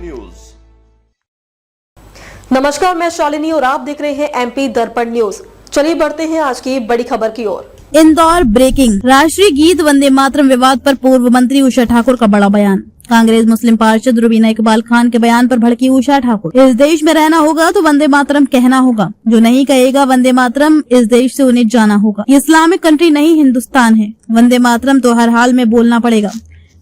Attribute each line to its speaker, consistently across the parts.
Speaker 1: News.
Speaker 2: नमस्कार, मैं शालिनी और आप देख रहे हैं एमपी दर्पण न्यूज। चलिए बढ़ते हैं आज की बड़ी खबर की ओर।
Speaker 3: इंदौर ब्रेकिंग। राष्ट्रीय गीत वंदे मातरम विवाद पर पूर्व मंत्री उषा ठाकुर का बड़ा बयान। कांग्रेस मुस्लिम पार्षद रुबीना इकबाल खान के बयान पर भड़की उषा ठाकुर। इस देश में रहना होगा तो वंदे मातरम कहना होगा, जो नहीं कहेगा वंदे मातरम इस देश से उन्हें जाना होगा। ये इस्लामिक कंट्री नहीं हिंदुस्तान है। वंदे मातरम तो हर हाल में बोलना पड़ेगा।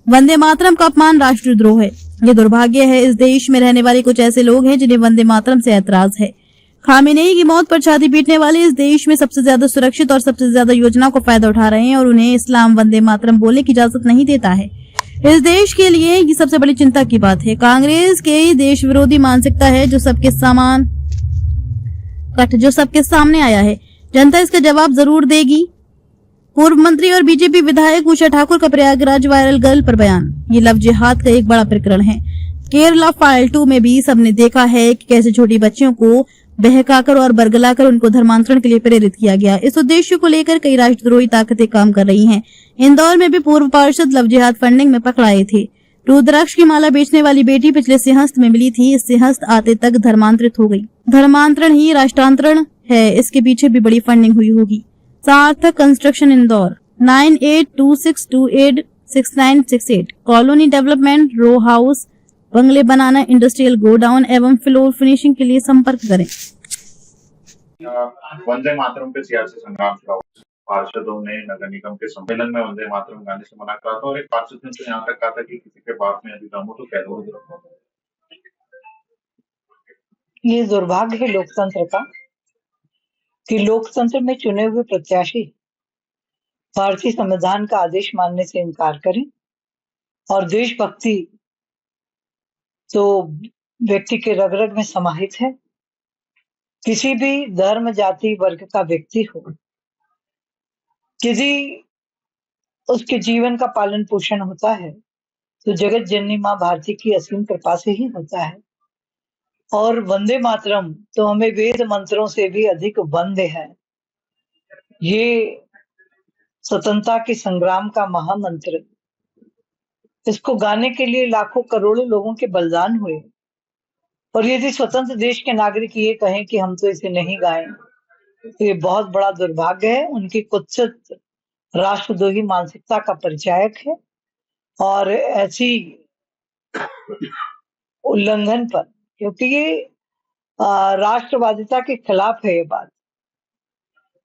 Speaker 3: वंदे मातरम का अपमान राष्ट्रद्रोह है। ये दुर्भाग्य है, इस देश में रहने वाले कुछ ऐसे लोग हैं जिन्हें वंदे मातरम से ऐतराज है। खामेनेई की मौत पर छाती पीटने वाले इस देश में सबसे ज्यादा सुरक्षित और सबसे ज्यादा योजनाओं का फायदा उठा रहे हैं और उन्हें इस्लाम वंदे मातरम बोलने की इजाजत नहीं देता है। इस देश के लिए ये सबसे बड़ी चिंता की बात है। कांग्रेस के देश विरोधी मानसिकता है जो सबके सामने आया है। जनता इसका जवाब जरूर देगी। पूर्व मंत्री और बीजेपी विधायक उषा ठाकुर का प्रयागराज वायरल गर्ल पर बयान। ये लव जिहाद का एक बड़ा प्रकरण है। केरला फाइल 2 में भी सबने देखा है कि कैसे छोटी बच्चियों को बहकाकर और बरगलाकर उनको धर्मांतरण के लिए प्रेरित किया गया। इस उद्देश्य को लेकर कई राष्ट्रद्रोही ताकतें काम कर रही हैं। इंदौर में भी पूर्व पार्षद लव जिहाद फंडिंग में पकड़ाए थे। रुद्राक्ष की माला बेचने वाली बेटी पिछले सिंहस्थ में मिली थी। इस सिंहस्थ आते तक धर्मांतरित हो गई। धर्मांतरण ही राष्ट्रांतरण है, इसके पीछे भी बड़ी फंडिंग हुई होगी। Sarthak construction Indore 9826286968 colony development row house बंगले बनाना इंडस्ट्रियल गोडाउन एवं फ्लोर फिनिशिंग के लिए संपर्क करें।
Speaker 4: वंदे मातरम पे सियासी संग्राम चला। पार्षदों ने नगर निगम के सम्मेलन में वंदे मातरम गाने से मना करा था और एक पार्षद ने तो यहाँ तक कहा था कि किसी के बाप में यदि दम हो तो कह दो।
Speaker 5: ये दुर्भाग्य है लोकतंत्र का कि लोकतंत्र में चुने हुए प्रत्याशी भारतीय संविधान का आदेश मानने से इनकार करें और देशभक्ति तो व्यक्ति के रग रग में समाहित है। किसी भी धर्म जाति वर्ग का व्यक्ति हो, यदि उसके जीवन का पालन पोषण होता है तो जगत जननी माँ भारती की असीम कृपा से ही होता है। और वंदे मातरम तो हमें वेद मंत्रों से भी अधिक वंदे है। ये स्वतंत्रता के संग्राम का महामंत्र, इसको गाने के लिए लाखों करोड़ों लोगों के बलिदान हुए और यदि स्वतंत्र देश के नागरिक ये कहें कि हम तो इसे नहीं गाएं तो ये बहुत बड़ा दुर्भाग्य है। उनकी कुत्सित राष्ट्रद्रोही मानसिकता का परिचायक है और ऐसी उल्लंघन पर, क्योंकि ये राष्ट्रवादिता के खिलाफ है, ये बात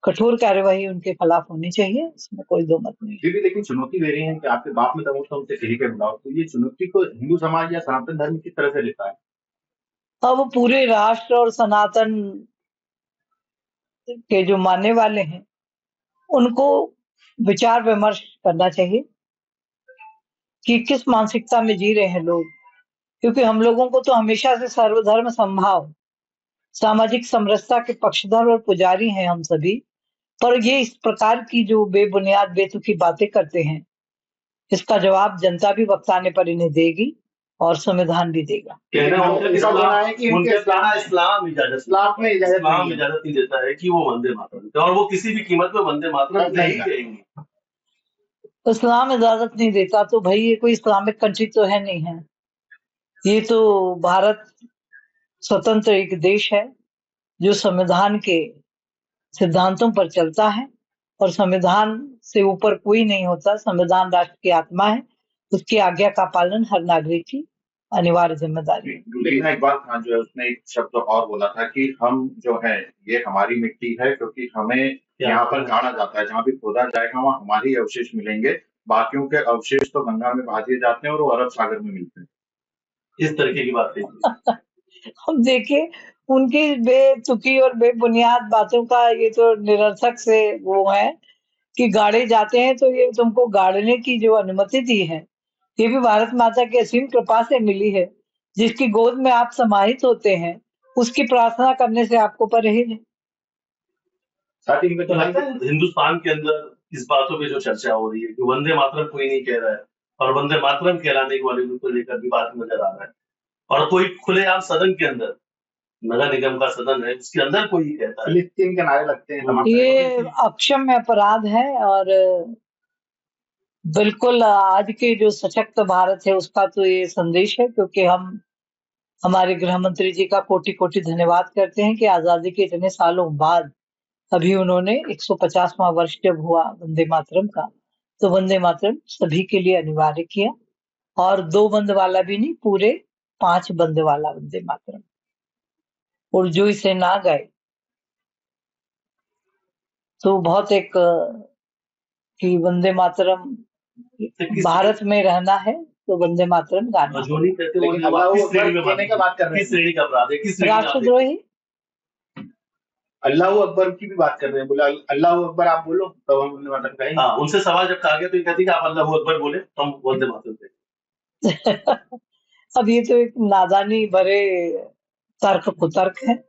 Speaker 5: कठोर कार्यवाही उनके खिलाफ होनी चाहिए, इसमें कोई दो मत नहीं।
Speaker 4: दीदी लेकिन चुनौती दे रही है कि आपके बाप में दम हो तो उनसे कहीं के बुलाओ, तो ये चुनौती को हिंदू समाज या सनातन धर्म किस तरह से लेता है?
Speaker 5: अब पूरे राष्ट्र और सनातन के जो मानने वाले हैं उनको विचार विमर्श करना चाहिए कि किस मानसिकता में जी रहे हैं लोग, क्योंकि हम लोगों को तो हमेशा से सर्वधर्म समभाव, सामाजिक समरसता के पक्षधर और पुजारी हैं हम सभी। पर ये इस प्रकार की जो बेबुनियाद बेतुकी बातें करते हैं, इसका जवाब जनता भी वक्त आने पर इन्हें देगी और संविधान भी देगा।
Speaker 6: इस्लाम इजाजत नहीं देता है कि वो वंदे मातरम और वो किसी भी कीमत पे वंदे मातरम नहीं कहेंगे।
Speaker 5: इस्लाम इजाजत नहीं देता तो भाई ये कोई इस्लामिक कंट्री तो है नहीं है। ये तो भारत स्वतंत्र एक देश है जो संविधान के सिद्धांतों पर चलता है और संविधान से ऊपर कोई नहीं होता। संविधान राष्ट्र की आत्मा है, उसकी आज्ञा का पालन हर नागरिक की अनिवार्य जिम्मेदारी है।
Speaker 4: लेकिन एक बात जो है उसने एक शब्द और बोला था कि हम जो है ये हमारी मिट्टी है, क्योंकि हमें यहाँ पर जाना जाता है, जहाँ भी खोदा जाएगा वहाँ हमारे ही अवशेष मिलेंगे, बाकियों के अवशेष तो गंगा में बहा दिए जाते हैं और वो अरब सागर में मिलते हैं।
Speaker 6: इस तरीके की बात
Speaker 5: हम देखिए उनकी बेतुकी और बेबुनियाद बातों का ये तो निरर्थक से वो है कि गाड़े जाते हैं, तो ये तुमको गाड़ने की जो अनुमति दी है ये भी भारत माता की असीम कृपा से मिली है। जिसकी गोद में आप समाहित होते हैं उसकी प्रार्थना करने से आपको परहेज है।
Speaker 6: तो लगता है हिंदुस्तान के अंदर इस बातों पे जो चर्चा हो रही है कि वंदे मातरम कोई नहीं कह रहा है और वंदे मातरम कहलाने वाले को लेकर विवाद नजर आ रहा है, और कोई खुलेआम सदन के अंदर, नगर निगम का सदन है उसके अंदर कोई कहता है,
Speaker 4: फिलिस्तीन के नारे लगते हैं।
Speaker 5: ये अक्षम्य अपराध है और बिल्कुल आज के जो सशक्त भारत है उसका तो ये संदेश है, क्योंकि हम हमारे गृह मंत्री जी का कोटि कोटि धन्यवाद करते हैं कि आजादी के इतने सालों बाद अभी उन्होंने 150वां वर्ष जब हुआ वंदे मातरम का, तो वंदे मातरम सभी के लिए अनिवार्य किया, और 2 बंद वाला भी नहीं, पूरे 5 बंद वाला वंदे मातरम। और जो इसे ना गाए तो बहुत एक कि वंदे मातरम भारत में रहना है तो वंदे मातरम गाना।
Speaker 6: जो नहीं कहते वो
Speaker 1: लेकिन अल्लाह
Speaker 6: किस श्रेणी में
Speaker 1: कहने का बात कर रहे
Speaker 6: किस श्रेणी का अपराध है, किस श्रेणी में आप देखते हैं?
Speaker 5: राष्ट्रद्रोही
Speaker 1: अल्लाह अकबर की भी बात कर रहे हैं, बोला अल्लाह अकबर आप बोलो तब हम वंदे मातरम कहेंगे।
Speaker 6: हाँ, उनसे सवाल जब कहा गया तो ये कहती कि आप अल्लाह अकबर बोले तो हम वंदे मातरम कहेंगे।
Speaker 5: अब ये तो एक नादानी भरे तर्क कुतर्क है,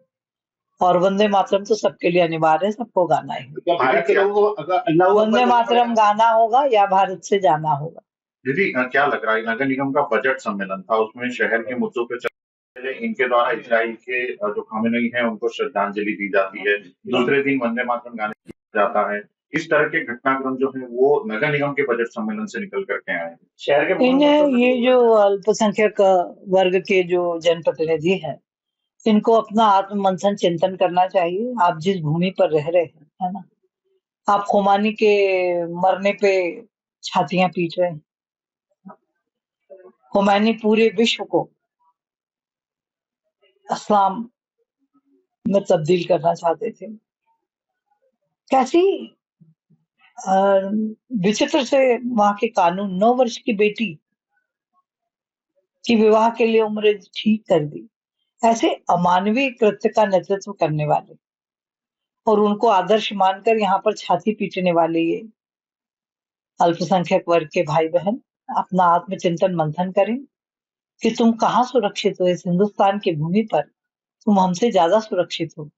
Speaker 5: और वंदे मातरम तो सबके लिए अनिवार्य है, सबको गाना है।
Speaker 1: क्या भारत के लोगों को अगर अल्लाह
Speaker 5: वंदे मातरम गाना होगा या भारत से जाना होगा।
Speaker 4: दीदी क्या लग रहा है, नगर निगम का बजट सम्मेलन था, उसमें शहर के मुद्दों पे चर्चा, इनके द्वारा इजराइल के जो खामेनेई हैं उनको श्रद्धांजलि दी जाती है, दूसरे दिन वंदे मातरम गाने किया जाता है। इस तरह के घटनाक्रम जो है वो नगर निगम के बजट सम्मेलन से निकल करके आए हैं।
Speaker 1: शहर के
Speaker 5: इन्हें ये जो अल्पसंख्यक वर्ग के जो जनप्रतिनिधि हैं, इनको अपना आत्म मंथन चिंतन करना चाहिए। आप जिस भूमि पर रह रहे हैं, है ना, आप खुमानी के मरने पे छातियां पीट रहे हैं। खुमैनी पूरे विश्व को इस्लाम में तब्दील करना चाहते थे। कैसी विचित्र से वहां के कानून, 9 वर्ष की बेटी की विवाह के लिए उम्र ठीक कर दी। ऐसे अमानवीय कृत्य का नेतृत्व करने वाले और उनको आदर्श मानकर यहाँ पर छाती पीटने वाले ये अल्पसंख्यक वर्ग के भाई बहन अपना आत्मचिंतन मंथन करें कि तुम कहाँ सुरक्षित हो। इस हिंदुस्तान की भूमि पर तुम हमसे ज्यादा सुरक्षित हो,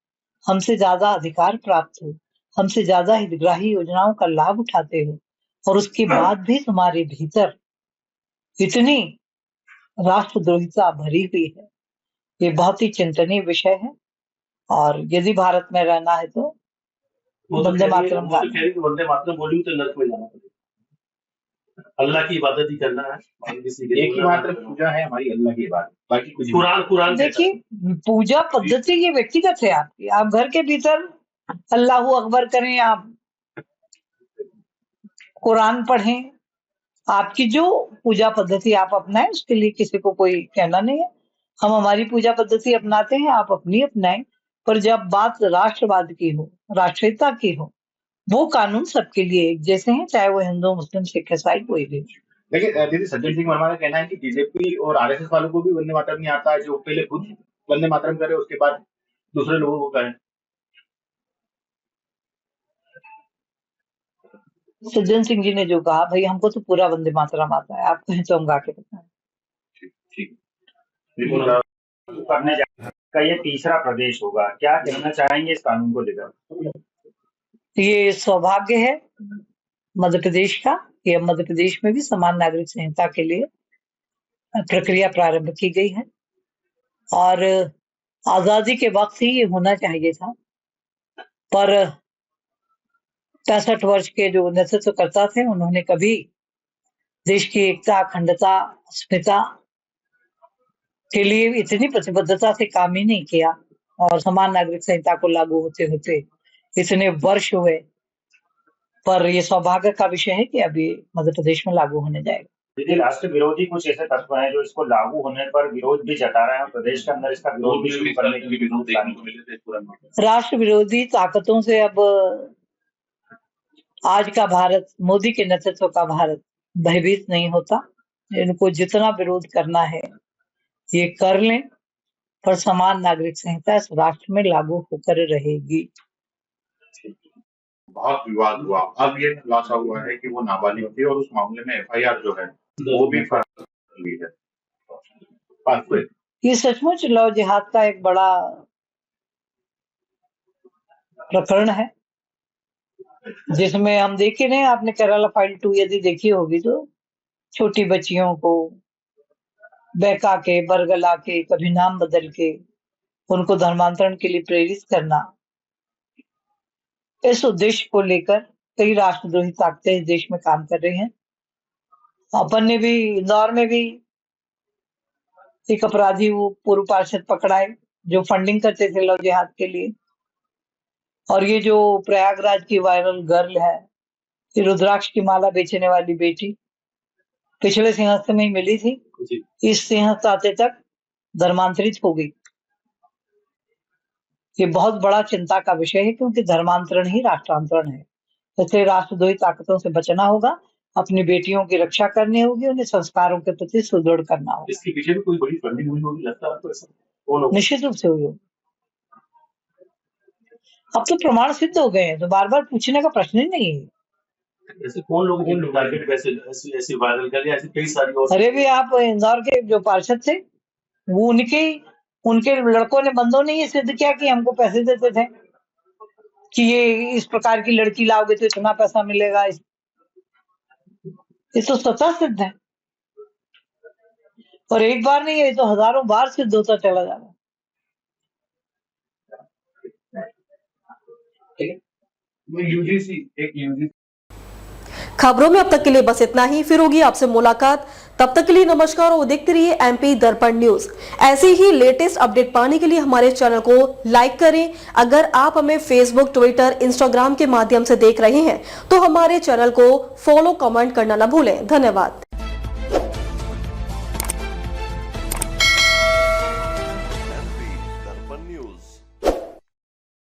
Speaker 5: हमसे ज्यादा अधिकार प्राप्त हो, हमसे ज्यादा हितग्राही योजनाओं का लाभ उठाते हो, और उसके बाद भी तुम्हारे भीतर इतनी राष्ट्रद्रोहिता भरी हुई है। ये बहुत ही चिंतनीय विषय है, और यदि भारत में रहना है तो वंदे मातरम
Speaker 6: वो तो कह रही कि वंदे मातरम बोली तो नर्क में जाना पड़ेगा। अल्लाह की इबादत ही करना है, और किसी के
Speaker 1: एक ही मात्र पूजा है हमारी, अल्लाह की इबादत, बाकी कुछ नहीं।
Speaker 6: कुरान
Speaker 5: देखिए, पूजा पद्धति ये व्यक्तिगत है आपकी। आप घर के भीतर अल्लाह अकबर करें, आप कुरान पढ़ें, आपकी जो पूजा पद्धति आप अपनाएं उसके लिए किसी को कोई कहना नहीं है। हम हमारी पूजा पद्धति अपनाते हैं, आप अपनी अपनाएं, पर जब बात राष्ट्रवाद की हो, राष्ट्रीयता की हो, वो कानून सबके लिए एक जैसे हैं, चाहे वो हिंदू, मुस्लिम, सिख, ईसाई कोई भी।
Speaker 1: लेकिन दीदी सज्जन सिंह वर्मा का कहना है कि बीजेपी और आरएसएस वालों को भी वंदे मातरम नहीं आता है, जो पहले खुद वंदे मातरम करे उसके बाद दूसरे लोगों को करें।
Speaker 5: सज्जन सिंह जी ने जो कहा, भाई हमको तो पूरा वंदे मातरम आता है, आप कहें तो हम गा के बताएं।
Speaker 4: ठीक।
Speaker 7: करने का ये तीसरा प्रदेश होगा, क्या कहना चाहेंगे इस कानून को लेकर?
Speaker 5: ये सौभाग्य है मध्य प्रदेश का कि अब मध्य प्रदेश में भी समान नागरिक संहिता के लिए प्रक्रिया प्रारंभ की गई है, और आजादी के वक्त ही ये होना चाहिए था, पर 65 वर्ष के जो नेतृत्वकर्ता थे उन्होंने कभी देश की एकता, अखंडता, अस्मिता के लिए इतनी प्रतिबद्धता से काम ही नहीं किया, और समान नागरिक संहिता को लागू होते होते इतने वर्ष हुए। पर ये सौभाग्य का विषय है कि अभी मध्य प्रदेश में लागू होने जाएगा।
Speaker 7: दीदी, राष्ट्र विरोधी कुछ ऐसे तत्व हैं जो इसको लागू होने पर विरोध भी जता रहे हैं, और प्रदेश के अंदर इसका विरोध भी शुरू करने की।
Speaker 5: राष्ट्र विरोधी ताकतों से अब आज का भारत, मोदी के नेतृत्व का भारत भयभीत नहीं होता। इनको जितना विरोध करना है ये कर लें, पर समान नागरिक संहिता इस राष्ट्र में लागू होकर रहेगी।
Speaker 4: बहुत विवाद हुआ, अब ये खुलासा हुआ है कि वो नाबालिग थी, और उस मामले में एफआईआर जो है वो भी फर्ज हुई है।
Speaker 5: ये सचमुच लव जिहाद का एक बड़ा प्रकरण है, जिसमें हम देखे नहीं, आपने केरला फाइल 2 यदि देखी होगी तो छोटी बच्चियों को बहका के, बरगला के, कभी नाम बदल के उनको धर्मांतरण के लिए प्रेरित करना, इस उद्देश्य को लेकर कई राष्ट्रद्रोही ताकतें इस देश में काम कर रही हैं। अपन ने भी इंदौर में भी एक अपराधी वो पूर्व पार्षद पकड़ाए जो फंडिंग करते थे लव जिहाद के लिए। और ये जो प्रयागराज की वायरल गर्ल है, ये रुद्राक्ष की माला बेचने वाली बेटी, पिछले सिंहस्थ में ही मिली थी, इस सिंहस्थ आते तक धर्मांतरित हो गई। ये बहुत बड़ा चिंता का विषय है, क्योंकि धर्मांतरण ही राष्ट्रांतरण है। इसलिए राष्ट्रद्रोही ताकतों से बचना होगा, अपनी बेटियों की रक्षा करनी होगी, उन्हें संस्कारों के प्रति सुदृढ़ करना होगा।
Speaker 6: इसके पीछे भी कोई बड़ी फंडिंग हुई होगी, लगता है आपको ऐसा? कौन होगा?
Speaker 5: निश्चित रूप से हुई होगी। अब तो प्रमाण सिद्ध हो गए हैं, तो बार बार पूछने का प्रश्न ही नहीं है।
Speaker 6: ऐसे कौन लोग टारगेट ऐसे वायरल कर, ऐसी कई सारी और।
Speaker 5: अरे भी आप इंदौर के जो पार्षद थे, वो उनके लड़कों ने, बंदों ने ये सिद्ध किया कि हमको पैसे देते थे कि ये इस प्रकार की लड़की लाओगे तो इतना पैसा मिलेगा। ये तो स्वतः सिद्ध है, और एक बार नहीं, ये तो हजारों बार सिद्ध होता चला जा रहा है।
Speaker 1: यूजीसी
Speaker 2: खबरों में अब तक के लिए बस इतना ही। फिर होगी आपसे मुलाकात, तब तक के लिए नमस्कार और देखते रहिए एमपी दर्पण न्यूज। ऐसे ही लेटेस्ट अपडेट पाने के लिए हमारे चैनल को लाइक करें। अगर आप हमें फेसबुक, ट्विटर, इंस्टाग्राम के माध्यम से देख रहे हैं तो हमारे चैनल को फॉलो, कमेंट करना न भूलें। धन्यवाद।